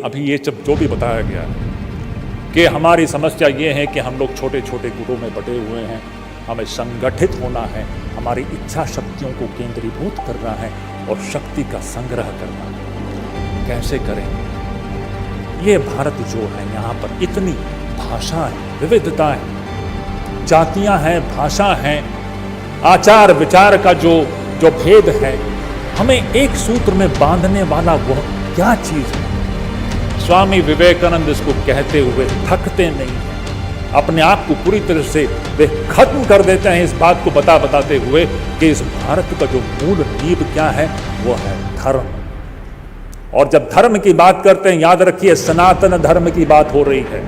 अभी ये जो भी बताया गया है कि हमारी समस्या ये है कि हम लोग छोटे छोटे गुटों में बटे हुए हैं, हमें संगठित होना है, हमारी इच्छा शक्तियों को केंद्रीभूत करना है और शक्ति का संग्रह करना है। कैसे करें? ये भारत जो है, यहाँ पर इतनी भाषा है, विविधता है, जातियां हैं, भाषा है, आचार विचार का जो भेद है, हमें एक सूत्र में बांधने वाला वह क्या चीज है? स्वामी विवेकानंद इसको कहते हुए थकते नहीं हैं, अपने आप को पूरी तरह से वे खत्म कर देते हैं इस बात को बताते हुए कि इस भारत का जो मूल नींव क्या है वो है धर्म। और जब धर्म की बात करते हैं, याद रखिए सनातन धर्म की बात हो रही है,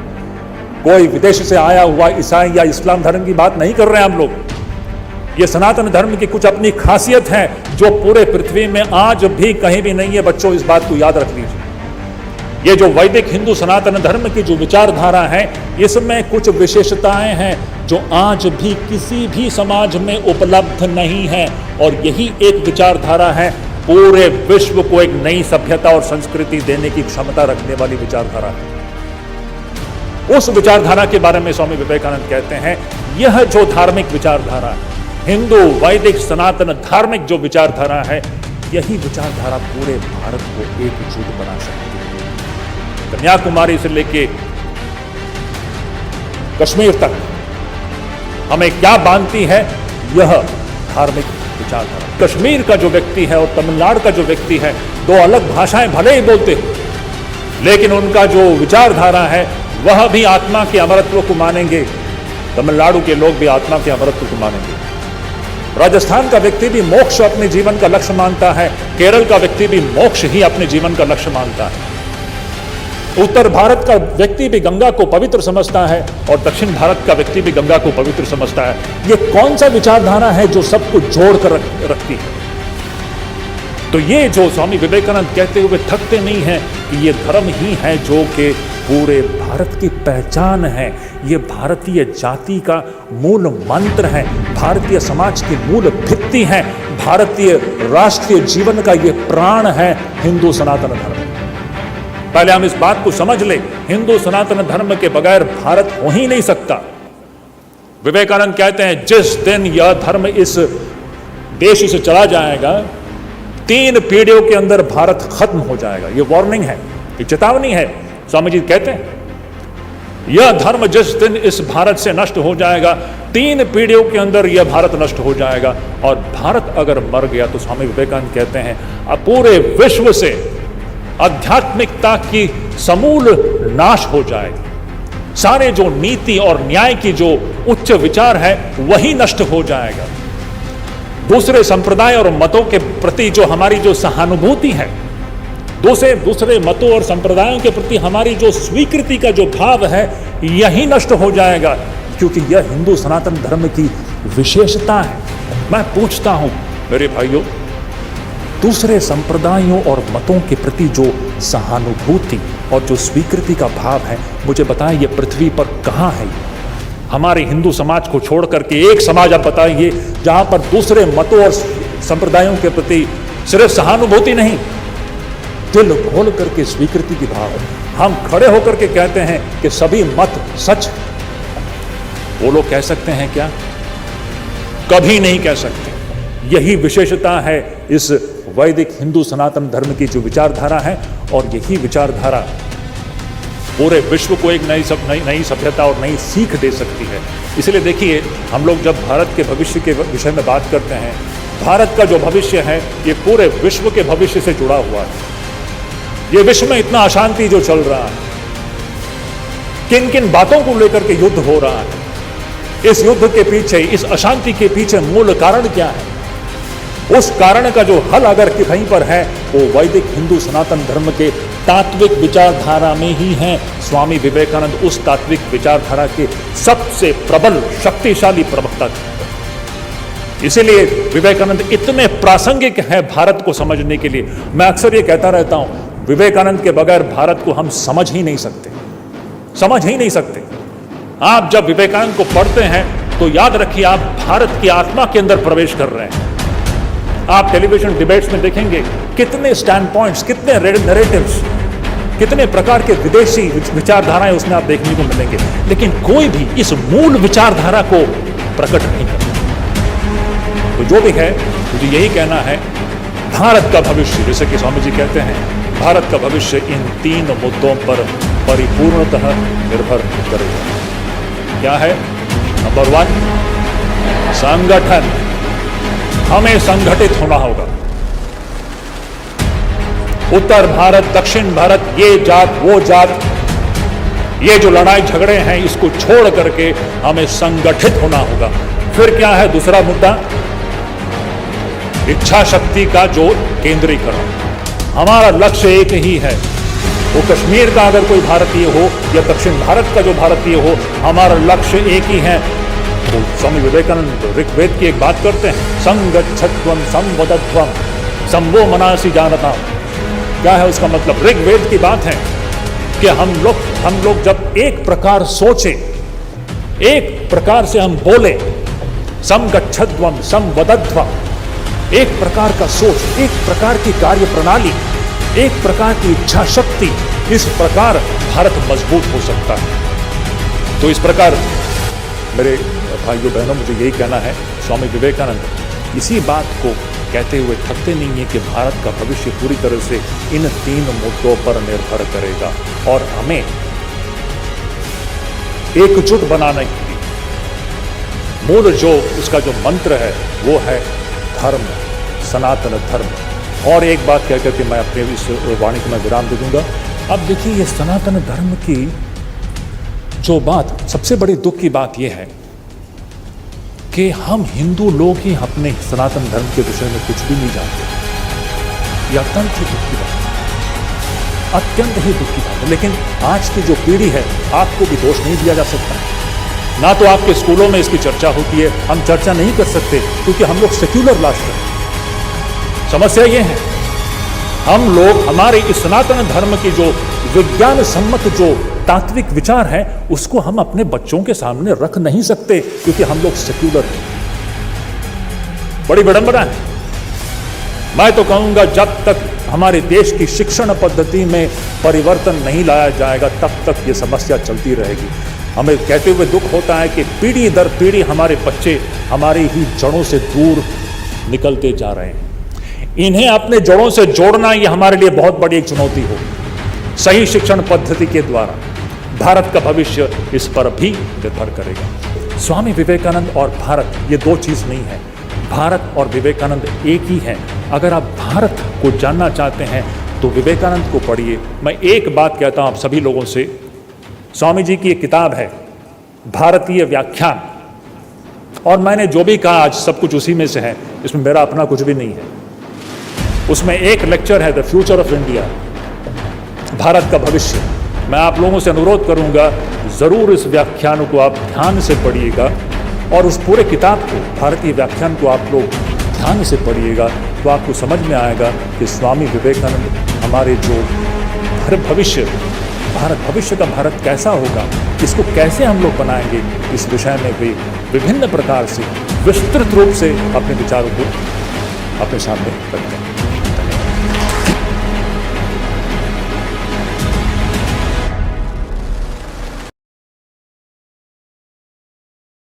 कोई विदेश से आया हुआ ईसाई या इस्लाम धर्म की बात नहीं कर रहे हैं हम लोग। ये सनातन धर्म की कुछ अपनी खासियत है जो पूरे पृथ्वी में आज भी कहीं भी नहीं है। बच्चों, इस बात को याद रख लीजिए। ये जो वैदिक हिंदू सनातन धर्म की जो विचारधारा है, इसमें कुछ विशेषताएं हैं जो आज भी किसी भी समाज में उपलब्ध नहीं है। और यही एक विचारधारा है पूरे विश्व को एक नई सभ्यता और संस्कृति देने की क्षमता रखने वाली विचारधारा है। उस विचारधारा के बारे में स्वामी विवेकानंद कहते हैं, यह जो धार्मिक विचारधारा है, हिंदू वैदिक सनातन धार्मिक जो विचारधारा है, यही विचारधारा पूरे भारत को एकजुट बना सकती है। कन्याकुमारी से लेके कश्मीर तक हमें क्या बांधती है? यह धार्मिक विचारधारा। कश्मीर का जो व्यक्ति है और तमिलनाडु का जो व्यक्ति है, दो अलग भाषाएं भले ही बोलते हैं, लेकिन उनका जो विचारधारा है वह भी आत्मा के अमरत्व को मानेंगे। तमिलनाडु के लोग भी आत्मा के अमरत्व को मानेंगे। राजस्थान का व्यक्ति भी मोक्ष अपने जीवन का लक्ष्य मानता है, केरल का व्यक्ति भी मोक्ष ही अपने जीवन का लक्ष्य मानता है। उत्तर भारत का व्यक्ति भी गंगा को पवित्र समझता है और दक्षिण भारत का व्यक्ति भी गंगा को पवित्र समझता है। ये कौन सा विचारधारा है जो सबको जोड़कर रखती है? तो ये जो स्वामी विवेकानंद कहते हुए थकते नहीं हैं कि ये धर्म ही है जो कि पूरे भारत की पहचान है, ये भारतीय जाति का मूल मंत्र है, भारतीय समाज की मूल भित्ति है, भारतीय राष्ट्रीय जीवन का ये प्राण है हिंदू सनातन धर्म। पहले हम इस बात को समझ ले, हिंदू सनातन धर्म के बगैर भारत हो ही नहीं सकता। विवेकानंद कहते हैं, जिस दिन यह धर्म इस देश से चला जाएगा, 3 पीढ़ियों के अंदर भारत खत्म हो जाएगा। ये वार्निंग है, ये चेतावनी है। स्वामी जी कहते हैं, यह धर्म जिस दिन इस भारत से नष्ट हो जाएगा, 3 पीढ़ियों के अंदर यह भारत नष्ट हो जाएगा। और भारत अगर मर गया तो स्वामी विवेकानंद कहते हैं, अब पूरे विश्व से आध्यात्मिकता की समूल नाश हो जाएगी। सारे जो नीति और न्याय की जो उच्च विचार है वही नष्ट हो जाएगा। दूसरे संप्रदाय और मतों के प्रति जो हमारी जो सहानुभूति है, दूसरे मतों और संप्रदायों के प्रति हमारी जो स्वीकृति का जो भाव है, यही नष्ट हो जाएगा, क्योंकि यह हिंदू सनातन धर्म की विशेषता है। मैं पूछता हूं मेरे भाइयों, दूसरे संप्रदायों और मतों के प्रति जो सहानुभूति और जो स्वीकृति का भाव है, मुझे बताएं ये पृथ्वी पर कहां है? हमारे हिंदू समाज को छोड़ करके एक समाज आप बताइए जहां पर दूसरे मतों और संप्रदायों के प्रति सिर्फ सहानुभूति नहीं, दिल खोल करके स्वीकृति की भाव है। हम खड़े होकर के कहते हैं कि सभी मत सच है। वो लोग कह सकते हैं क्या? कभी नहीं कह सकते। यही विशेषता है इस वैदिक हिंदू सनातन धर्म की जो विचारधारा है, और यही विचारधारा पूरे विश्व को एक नई सभ्यता और नई सीख दे सकती है। इसलिए देखिए, हम लोग जब भारत के भविष्य के विषय में बात करते हैं, भारत का जो भविष्य है ये पूरे विश्व के भविष्य से जुड़ा हुआ है। ये विश्व में इतना अशांति जो चल रहा है, किन किन बातों को लेकर के युद्ध हो रहा है, इस युद्ध के पीछे, इस अशांति के पीछे मूल कारण क्या है? उस कारण का जो हल अगर कहीं पर है, वो वैदिक हिंदू सनातन धर्म के तात्विक विचारधारा में ही है। स्वामी विवेकानंद उस तात्विक विचारधारा के सबसे प्रबल शक्तिशाली प्रवक्ता थे। इसीलिए विवेकानंद इतने प्रासंगिक हैं भारत को समझने के लिए। मैं अक्सर ये कहता रहता हूं, विवेकानंद के बगैर भारत को हम समझ ही नहीं सकते। आप जब विवेकानंद को पढ़ते हैं तो याद रखिए, आप भारत की आत्मा के अंदर प्रवेश कर रहे हैं। आप टेलीविजन डिबेट्स में देखेंगे कितने स्टैंड पॉइंट्स, कितने नैरेटिव्स कितने प्रकार के विदेशी विचारधाराएं उसमें आप देखने को मिलेंगे, लेकिन कोई भी इस मूल विचारधारा को प्रकट नहीं करता। तो जो भी है, मुझे यही कहना है, भारत का भविष्य, जैसे कि स्वामी जी कहते हैं, भारत का भविष्य इन 3 मुद्दों पर परिपूर्णतः निर्भर करेगा। क्या है? नंबर 1, संगठन। हमें संगठित होना होगा। उत्तर भारत, दक्षिण भारत, ये जात वो जात, ये जो लड़ाई झगड़े हैं, इसको छोड़ करके हमें संगठित होना होगा। फिर क्या है दूसरा मुद्दा? इच्छा शक्ति का जो केंद्रीकरण। हमारा लक्ष्य एक ही है। वो कश्मीर का अगर कोई भारतीय हो या दक्षिण भारत का जो भारतीय हो, हमारा लक्ष्य एक ही है। तो स्वामी विवेकानंद ऋग्वेद की एक बात करते हैं, संगच्छध्वम संवदध्वम संवो मनासी जानता। क्या है उसका मतलब? ऋग्वेद की बात है कि हम लोग जब एक प्रकार सोचे, एक प्रकार से हम बोले, संगच्छध्वम संवदध्वम, एक प्रकार का सोच, एक प्रकार की कार्य प्रणाली, एक प्रकार की इच्छा शक्ति, इस प्रकार भारत मजबूत हो सकता है। तो इस प्रकार मेरे भाइयों बहनों, मुझे यही कहना है, स्वामी विवेकानंद इसी बात को कहते हुए थकते नहीं है कि भारत का भविष्य पूरी तरह से इन 3 मुद्दों पर निर्भर करेगा और हमें एकजुट बनाने के लिए मूल जो उसका जो मंत्र है वो है धर्म, सनातन धर्म। और एक बात कह करके मैं अपने इस वाणी को मैं विराम दे दूंगा। अब देखिए, ये सनातन धर्म की जो बात, सबसे बड़ी दुख की बात यह है कि हम हिंदू लोग ही अपने सनातन धर्म के विषय में कुछ भी नहीं जानते। यह अत्यंत ही दुख की बात है, अत्यंत ही दुख की बात है। लेकिन आज की जो पीढ़ी है, आपको भी दोष नहीं दिया जा सकता। ना तो आपके स्कूलों में इसकी चर्चा होती है, हम चर्चा नहीं कर सकते क्योंकि हम लोग सेक्युलर राष्ट्र हैं। समस्या ये है, हम लोग हमारे इस सनातन धर्म की जो विज्ञान सम्मत जो तात्विक विचार है, उसको हम अपने बच्चों के सामने रख नहीं सकते क्योंकि हम लोग सेक्युलर हैं। बड़ी विडंबना है। मैं तो कहूंगा, जब तक हमारे देश की शिक्षण पद्धति में परिवर्तन नहीं लाया जाएगा, तब तक ये समस्या चलती रहेगी। हमें कहते हुए दुख होता है कि पीढ़ी दर पीढ़ी हमारे बच्चे हमारी ही जड़ों से दूर निकलते जा रहे हैं। इन्हें अपने जड़ों से जोड़ना, ये हमारे लिए बहुत बड़ी एक चुनौती हो। सही शिक्षण पद्धति के द्वारा भारत का भविष्य इस पर भी निर्भर करेगा। स्वामी विवेकानंद और भारत, ये 2 चीज नहीं है। भारत और विवेकानंद एक ही है। अगर आप भारत को जानना चाहते हैं तो विवेकानंद को पढ़िए। मैं एक बात कहता हूं आप सभी लोगों से, स्वामी जी की एक किताब है भारतीय व्याख्यान, और मैंने जो भी कहा आज सब कुछ उसी में से है, इसमें मेरा अपना कुछ भी नहीं है। उसमें एक लेक्चर है the future of India, Bharat का भविष्य। मैं आप लोगों से अनुरोध करूंगा, जरूर इस व्याख्यान को आप ध्यान से पढ़िएगा और उस पूरे किताब को, भारतीय व्याख्यान को आप लोग ध्यान से पढ़िएगा, तो आपको समझ में आएगा कि स्वामी विवेकानंद हमारे जो भविष्य, भारत भविष्य का भारत कैसा होगा, इसको कैसे हम लोग बनाएंगे, इस विषय में भी विभिन्न प्रकार से विस्तृत रूप से अपने विचारों को अपने सामने रखते हैं।